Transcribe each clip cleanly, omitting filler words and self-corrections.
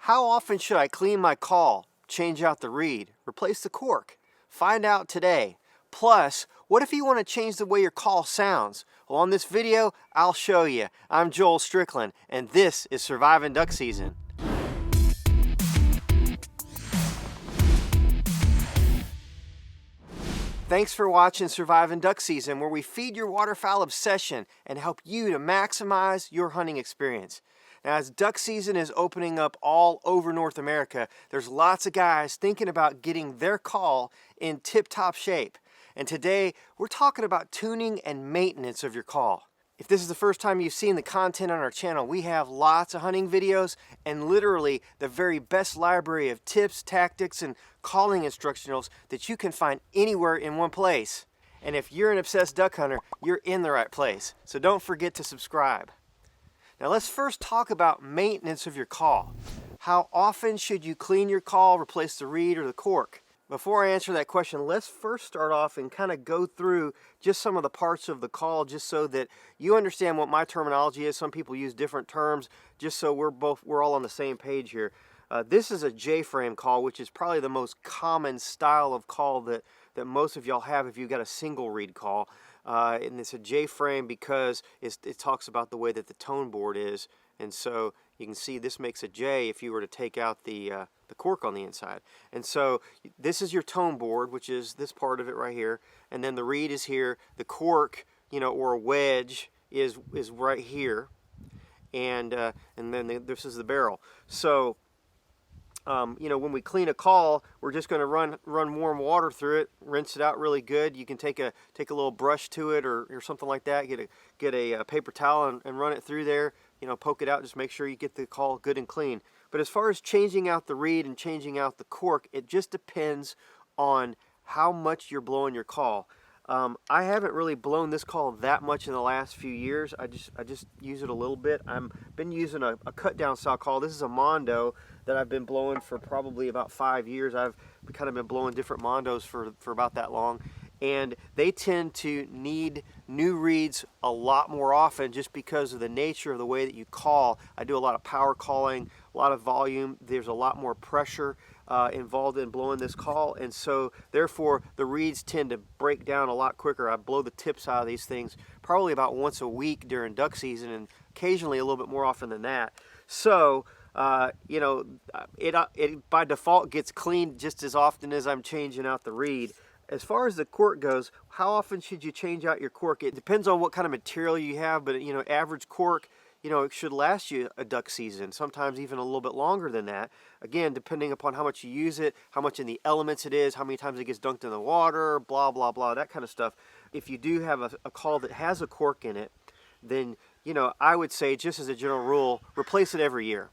How often should I clean my call, change out the reed, replace the cork? Find out today. Plus, what if you want to change the way your call sounds? Well, on this video, I'll show you. I'm Joel Strickland, and this is Surviving Duck Season. Thanks for watching Surviving Duck Season, where we feed your waterfowl obsession and help you to maximize your hunting experience. Now, as duck season is opening up all over North America, there's lots of guys thinking about getting their call in tip-top shape. And today, we're talking about tuning and maintenance of your call. If this is the first time you've seen the content on our channel, we have lots of hunting videos and literally the very best library of tips, tactics, and calling instructionals that you can find anywhere in one place. And if you're an obsessed duck hunter, you're in the right place. So don't forget to subscribe. Now let's first talk about maintenance of your call. How often should you clean your call, replace the reed or the cork? Before I answer that question, let's first start off and kind of go through just some of the parts of the call just so that you understand what my terminology is. Some people use different terms just so we're all on the same page here. This is a J-frame call, which is probably the most common style of call that most of y'all have if you've got a single reed call. And it's a J-frame because it talks about the way that the tone board is. And so you can see this makes a J if you were to take out the cork on the inside. And so this is your tone board, which is this part of it right here. And then the reed is here. The cork, or a wedge is right here. And then this is the barrel. So when we clean a call, we're just going to run warm water through it, rinse it out really good. You can take a little brush to it or something like that. Get a paper towel and run it through there. Poke it out. Just make sure you get the call good and clean. But as far as changing out the reed and changing out the cork, it just depends on how much you're blowing your call. I haven't really blown this call that much in the last few years. I just use it a little bit. I've been using a cut down style call. This is a Mondo that I've been blowing for probably about 5 years. I've kind of been blowing different Mondos for about that long. And they tend to need new reeds a lot more often just because of the nature of the way that you call. I do a lot of power calling, a lot of volume. There's a lot more pressure involved in blowing this call, and so therefore the reeds tend to break down a lot quicker. I blow the tips out of these things probably about once a week during duck season, and occasionally a little bit more often than that. So it by default gets cleaned just as often as I'm changing out the reed. As far as the cork goes, how often should you change out your cork? It depends on what kind of material you have, but average cork, it should last you a duck season, sometimes even a little bit longer than that. Again, depending upon how much you use it, how much in the elements it is, how many times it gets dunked in the water, blah, blah, blah, that kind of stuff. If you do have a call that has a cork in it, then, I would say, just as a general rule, replace it every year.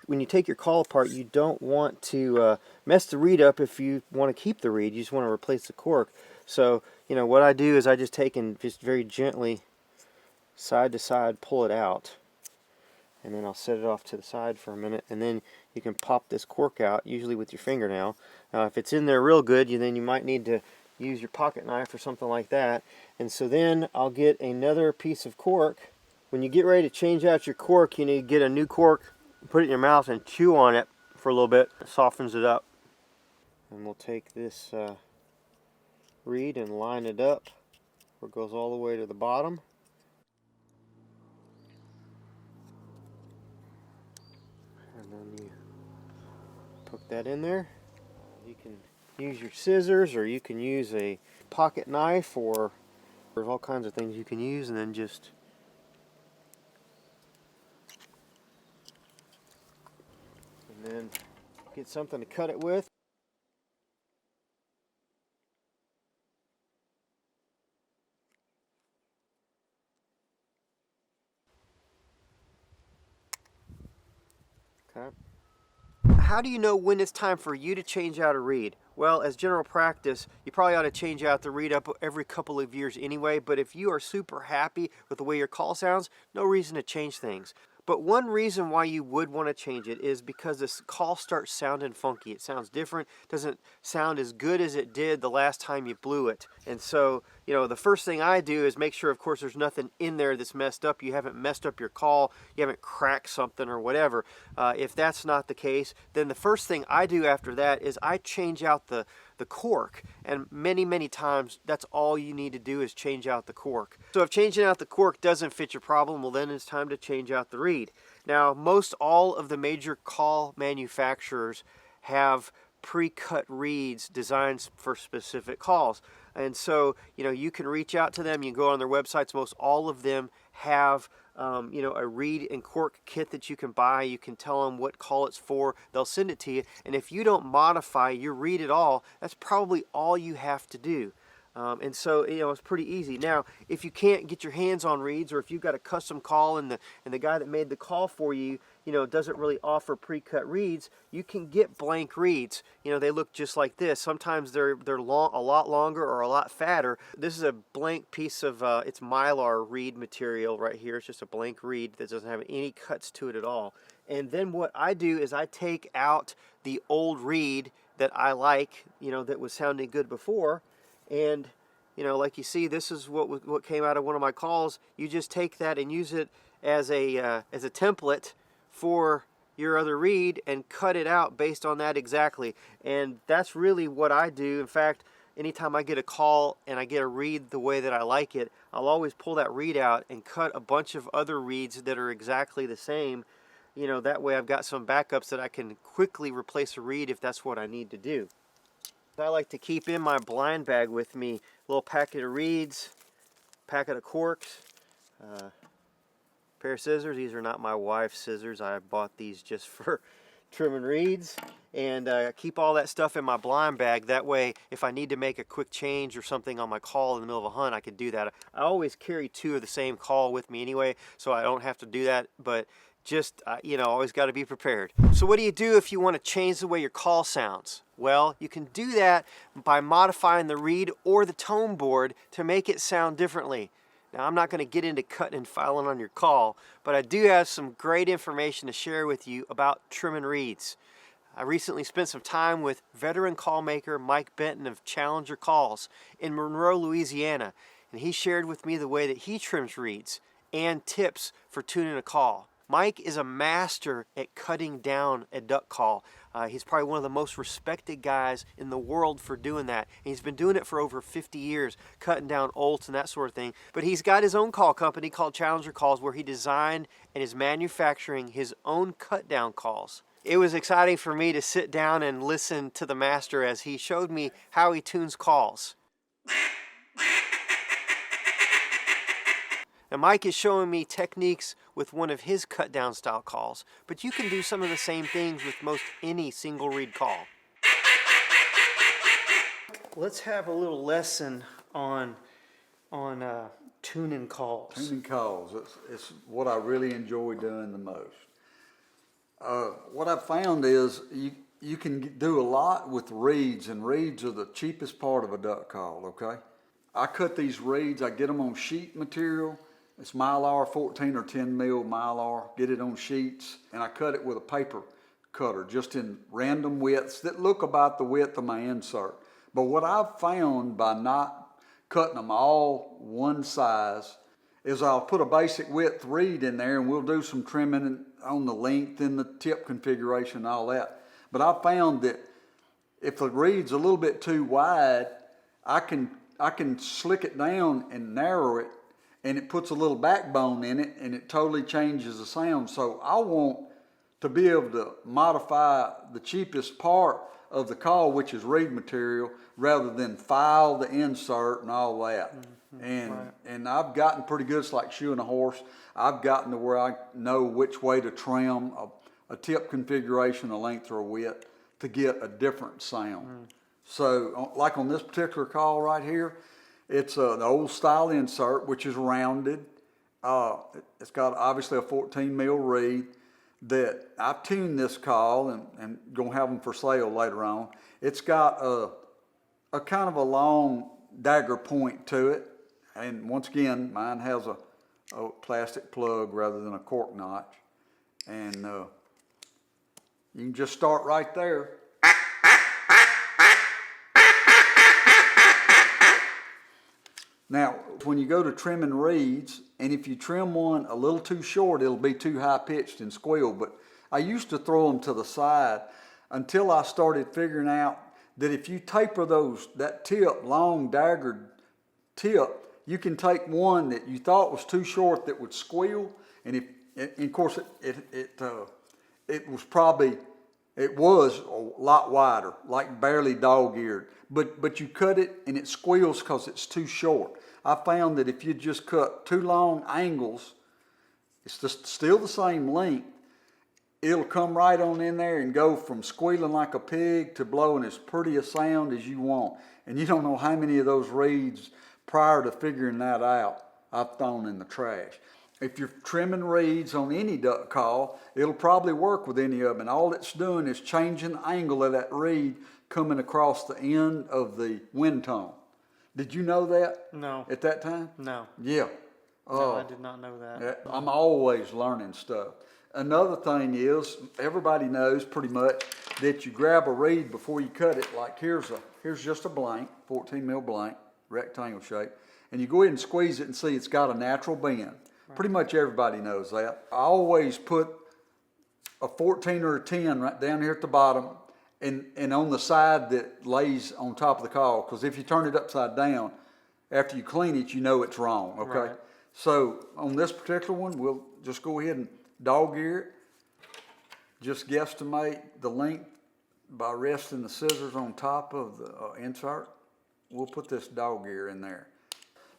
When you take your call apart, you don't want to mess the reed up if you want to keep the reed. You just want to replace the cork. So, what I do is I just take and just very gently, side to side, pull it out. And then I'll set it off to the side for a minute. And then you can pop this cork out, usually with your fingernail. Now, if it's in there real good, then you might need to use your pocket knife or something like that. And so then I'll get another piece of cork. When you get ready to change out your cork, you get a new cork, put it in your mouth and chew on it for a little bit. It softens it up. And we'll take this reed and line it up where it goes all the way to the bottom. And then you poke that in there. You can use your scissors, or you can use a pocket knife, or there's all kinds of things you can use, and then just then get something to cut it with. Okay. How do you know when it's time for you to change out a reed? Well, as general practice, you probably ought to change out the reed up every couple of years anyway, but if you are super happy with the way your call sounds, no reason to change things. But one reason why you would want to change it is because this call starts sounding funky. It sounds different, doesn't sound as good as it did the last time you blew it. And so, the first thing I do is make sure, of course, there's nothing in there that's messed up. You haven't messed up your call, you haven't cracked something or whatever. If that's not the case, then the first thing I do after that is I change out the cork, and many times that's all you need to do is change out the cork. So if changing out the cork doesn't fit your problem, well, then it's time to change out the reed. Now, most all of the major call manufacturers have pre-cut reeds designed for specific calls, and so you can reach out to them. You can go on their websites. Most all of them have a reed and cork kit that you can buy. You can tell them what call it's for. They'll send it to you. And if you don't modify your reed at all, that's probably all you have to do. And so it's pretty easy. Now, if you can't get your hands on reeds, or if you've got a custom call and the guy that made the call for you, doesn't really offer pre-cut reeds, you can get blank reeds. They look just like this. Sometimes they're a lot longer or a lot fatter. This is a blank piece of it's Mylar reed material right here. It's just a blank reed that doesn't have any cuts to it at all. And then what I do is I take out the old reed that I like, that was sounding good before. And like you see, this is what came out of one of my calls. You just take that and use it as a template for your other reed and cut it out based on that exactly. And that's really what I do. In fact, anytime I get a call and I get a reed the way that I like it, I'll always pull that reed out and cut a bunch of other reeds that are exactly the same. That way I've got some backups that I can quickly replace a reed if that's what I need to do. I like to keep in my blind bag with me a little packet of reeds, packet of corks, pair of scissors. These are not my wife's scissors. I bought these just for trimming reeds. And keep all that stuff in my blind bag. That way, if I need to make a quick change or something on my call in the middle of a hunt, I can do that. I always carry two of the same call with me anyway, so I don't have to do that. But just, always got to be prepared. So what do you do if you want to change the way your call sounds? Well, you can do that by modifying the reed or the tone board to make it sound differently. Now, I'm not going to get into cutting and filing on your call, but I do have some great information to share with you about trimming reeds. I recently spent some time with veteran call maker Mike Benton of Challenger Calls in Monroe, Louisiana, and he shared with me the way that he trims reeds and tips for tuning a call. Mike is a master at cutting down a duck call. He's probably one of the most respected guys in the world for doing that. And he's been doing it for over 50 years, cutting down olts and that sort of thing. But he's got his own call company called Challenger Calls, where he designed and is manufacturing his own cut down calls. It was exciting for me to sit down and listen to the master as he showed me how he tunes calls. And Mike is showing me techniques with one of his cut down style calls, but you can do some of the same things with most any single reed call. Let's have a little lesson on tuning calls. Tuning calls, it's what I really enjoy doing the most. What I've found is you can do a lot with reeds, and reeds are the cheapest part of a duck call, okay? I cut these reeds, I get them on sheet material. It's Mylar, 14 or 10 mil Mylar, get it on sheets, and I cut it with a paper cutter, just in random widths that look about the width of my insert. But what I've found by not cutting them all one size is I'll put a basic width reed in there, and we'll do some trimming on the length and the tip configuration and all that. But I found that if the reed's a little bit too wide, I can slick it down and narrow it, and it puts a little backbone in it, and it totally changes the sound. So I want to be able to modify the cheapest part of the call, which is reed material, rather than file the insert and all that. And I've gotten pretty good. It's like shoeing a horse. I've gotten to where I know which way to trim a tip configuration, a length or a width, to get a different sound. So like on this particular call right here, it's the old style insert, which is rounded. It's got obviously a 14 mil reed that I tuned this call, and gonna have them for sale later on. It's got a kind of a long dagger point to it. And once again, mine has a plastic plug rather than a cork notch. And you can just start right there. Now, when you go to trimming reeds, and if you trim one a little too short, it'll be too high pitched and squeal. But I used to throw them to the side until I started figuring out that if you taper that tip, long daggered tip, you can take one that you thought was too short that would squeal, and of course it was a lot wider, like barely dog-eared, but you cut it and it squeals because it's too short. I found that if you just cut two long angles, it's just still the same length, it'll come right on in there and go from squealing like a pig to blowing as pretty a sound as you want. And you don't know how many of those reeds prior to figuring that out I've thrown in the trash. If you're trimming reeds on any duck call, it'll probably work with any of them. And all it's doing is changing the angle of that reed coming across the end of the wind tone. Did you know that? No. At that time? No. Yeah. No, I did not know that. I'm always learning stuff. Another thing is, everybody knows pretty much that you grab a reed before you cut it. Like here's just a blank, 14 mil blank, rectangle shape, and you go ahead and squeeze it and see it's got a natural bend. Right. Pretty much everybody knows that. I always put a 14 or a 10 right down here at the bottom, and on the side that lays on top of the call, because if you turn it upside down, after you clean it, you know it's wrong, okay? Right. So on this particular one, we'll just go ahead and dog ear it. Just guesstimate the length by resting the scissors on top of the insert. We'll put this dog ear in there.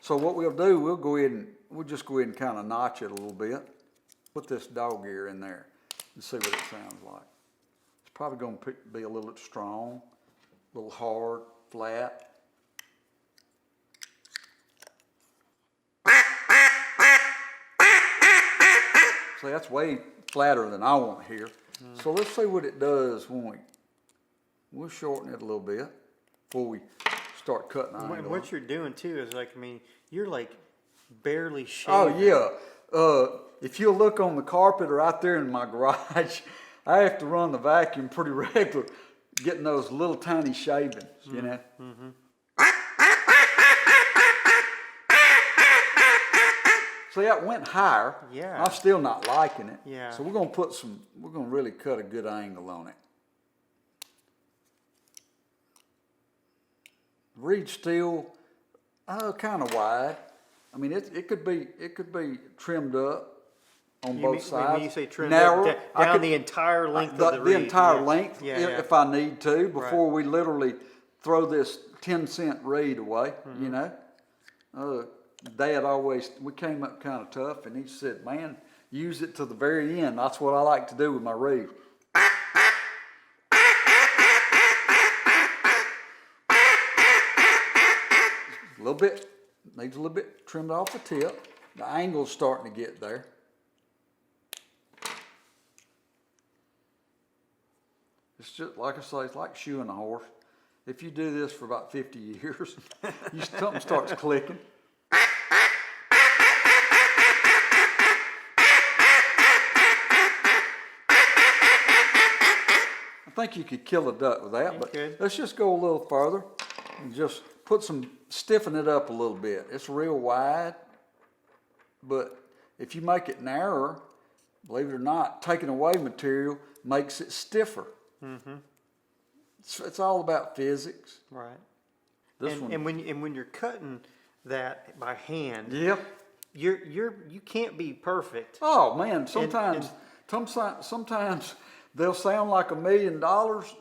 So what we'll do, we'll just go ahead and kind of notch it a little bit. Put this dog ear in there and see what it sounds like. It's probably going to be a little strong, a little hard, flat. See, that's way flatter than I want here. So let's see what it does when we'll shorten it a little bit before we start cutting on it. What you're doing too is like, I mean, you're like barely shaving. Oh yeah. If you look on the carpet or out there in my garage, I have to run the vacuum pretty regular, getting those little tiny shavings, you know. Mm-hmm. See, that went higher. Yeah. I'm still not liking it. Yeah. So we're gonna really cut a good angle on it. Reed still kind of wide. I mean, it could be trimmed up on both sides. When you say trimmed narrow, up, down the entire length of the reed. The entire length, if I need to, before we literally throw this 10-cent reed away, you know. Dad we came up kind of tough, and he said, man, use it to the very end. That's what I like to do with my reed. Needs a little bit trimmed off the tip. The angle's starting to get there. It's just, like I say, it's like shoeing a horse. If you do this for about 50 years, something starts clicking. I think you could kill a duck with that, but let's just go a little further and just stiffen it up a little bit. It's real wide, but if you make it narrower, believe it or not, taking away material makes it stiffer. Mm-hmm. It's all about physics. Right. And when you're cutting that by hand, you can't be perfect. Oh man, sometimes they'll sound like $1 million,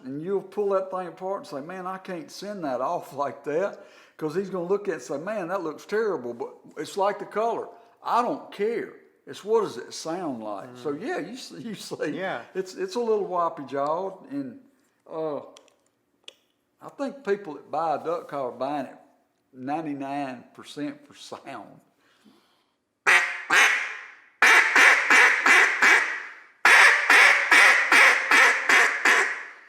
and you'll pull that thing apart and say, man, I can't send that off like that, because he's going to look at it and say, man, that looks terrible, but it's like the color. I don't care. It's what does it sound like? So yeah, you see, it's a little whoppy jawed, and I think people that buy a duck call are buying it 99% for sound.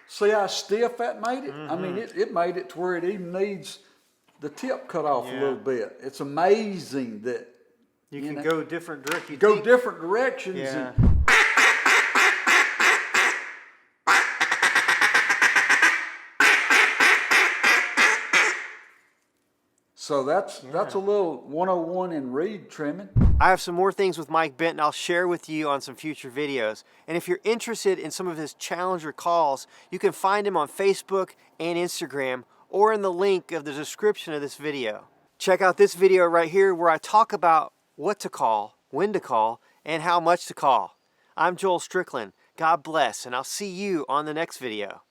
See how stiff that made it? Mm-hmm. I mean, it made it to where it even needs the tip cut off a little bit. It's amazing that you can go different directions. Different directions. Yeah. So that's a little 101 in reed trimming. I have some more things with Mike Benton I'll share with you on some future videos. And if you're interested in some of his Challenger calls, you can find him on Facebook and Instagram or in the link of the description of this video. Check out this video right here where I talk about what to call, when to call, and how much to call. I'm Joel Strickland. God bless, and I'll see you on the next video.